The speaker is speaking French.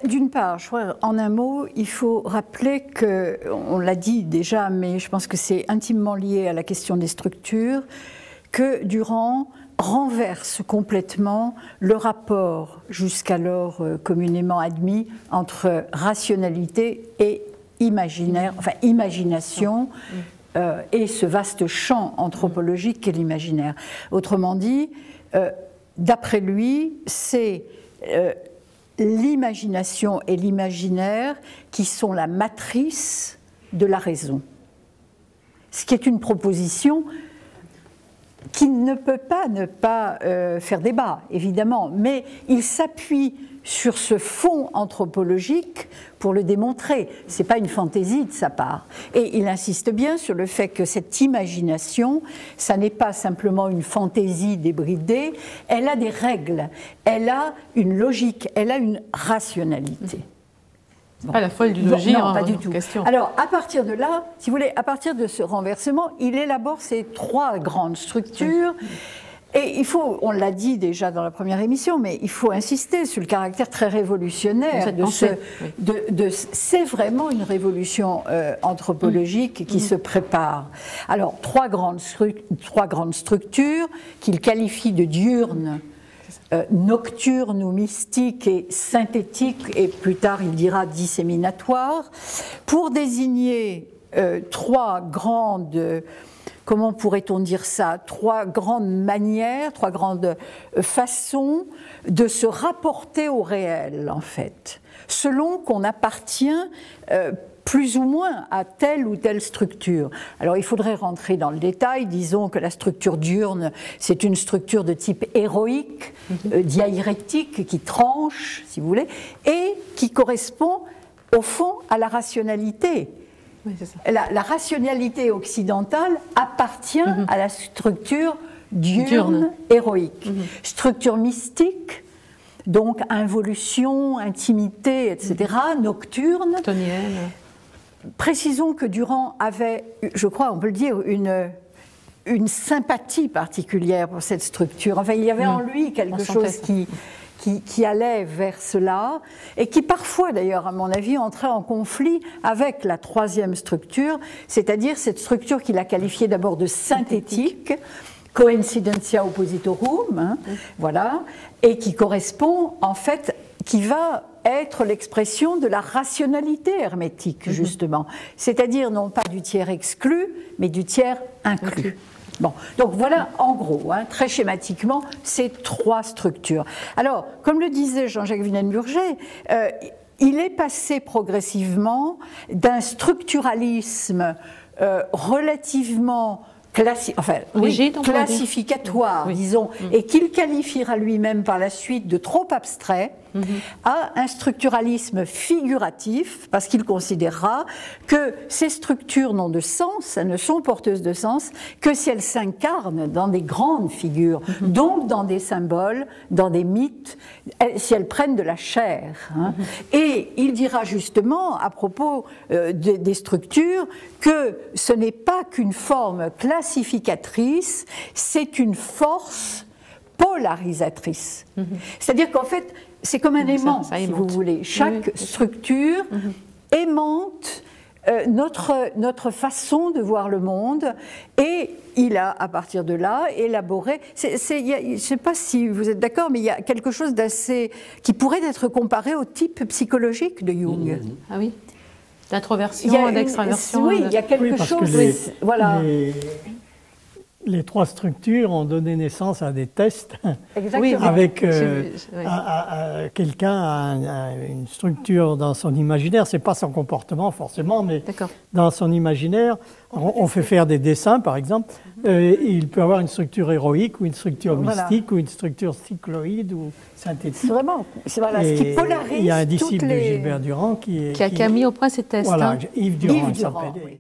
D'une part, je crois, en un mot, il faut rappeler que, on l'a dit déjà, mais je pense que c'est intimement lié à la question des structures, que Durand renverse complètement le rapport jusqu'alors communément admis entre rationalité et imaginaire, enfin imagination, et ce vaste champ anthropologique qu'est l'imaginaire. Autrement dit, d'après lui, c'est l'imagination et l'imaginaire qui sont la matrice de la raison. Ce qui est une proposition qui ne peut pas ne pas faire débat, évidemment, mais il s'appuie sur ce fond anthropologique pour le démontrer. Ce n'est pas une fantaisie de sa part. Et il insiste bien sur le fait que cette imagination, ça n'est pas simplement une fantaisie débridée, elle a des règles, elle a une logique, elle a une rationalité. Bon. Pas la folle du logis, non, pas du tout. Question. Alors, à partir de là, si vous voulez, à partir de ce renversement, il élabore ces trois grandes structures. Et il faut, on l'a dit déjà dans la première émission, mais il faut insister sur le caractère très révolutionnaire de ce. C'est vraiment une révolution anthropologique qui se prépare. Alors, trois grandes structures qu'il qualifie de diurnes, nocturne ou mystique et synthétique, et plus tard il dira disséminatoire, pour désigner trois grandes, comment pourrait-on dire ça, trois grandes manières, trois grandes façons de se rapporter au réel, en fait, selon qu'on appartient plus ou moins à telle ou telle structure. Alors il faudrait rentrer dans le détail, disons que la structure diurne, c'est une structure de type héroïque, diaérectique, qui tranche, si vous voulez, et qui correspond au fond à la rationalité. Oui, c'est ça. La rationalité occidentale appartient à la structure diurne héroïque. Structure mystique, donc involution, intimité, etc., nocturne. Tonienne. Précisons que Durand avait, je crois, on peut le dire, une sympathie particulière pour cette structure. Enfin, il y avait en lui quelque chose qui allait vers cela, et qui parfois, d'ailleurs, à mon avis, entrait en conflit avec la troisième structure, c'est-à-dire cette structure qu'il a qualifiée d'abord de synthétique, coincidentia oppositorum, voilà, et qui correspond, en fait, qui va être l'expression de la rationalité hermétique, justement. C'est-à-dire non pas du tiers exclu, mais du tiers inclus. Bon, donc voilà, en gros, très schématiquement, ces trois structures. Alors, comme le disait Jean-Jacques Villene-Burger, il est passé progressivement d'un structuralisme relativement classificatoire, disons, et qu'il qualifiera lui-même par la suite de trop abstrait, à un structuralisme figuratif, parce qu'il considérera que ces structures n'ont de sens, elles ne sont porteuses de sens, que si elles s'incarnent dans des grandes figures, donc dans des symboles, dans des mythes, si elles prennent de la chair. Et il dira justement, à propos des structures, que ce n'est pas qu'une forme classificatrice, c'est une force polarisatrice. C'est-à-dire qu'en fait, c'est comme un aimant, si vous voulez. Chaque structure aimante notre façon de voir le monde, et il a, à partir de là, élaboré... je ne sais pas si vous êtes d'accord, mais il y a quelque chose d'assez... qui pourrait être comparé au type psychologique de Jung. Ah oui, d'introversion, d'extraversion. Oui, il y a quelque chose... voilà. Les trois structures ont donné naissance à des tests. Exactement. Avec quelqu'un a une structure dans son imaginaire, c'est pas son comportement forcément, mais dans son imaginaire, on fait faire des dessins par exemple, il peut avoir une structure héroïque ou une structure mystique ou une structure cycloïde ou synthétique. Vraiment, c'est ce qui polarise. Il y a un disciple de Gilbert Durand qui a mis au point ces tests. Voilà, Yves Durand, il s'appelle.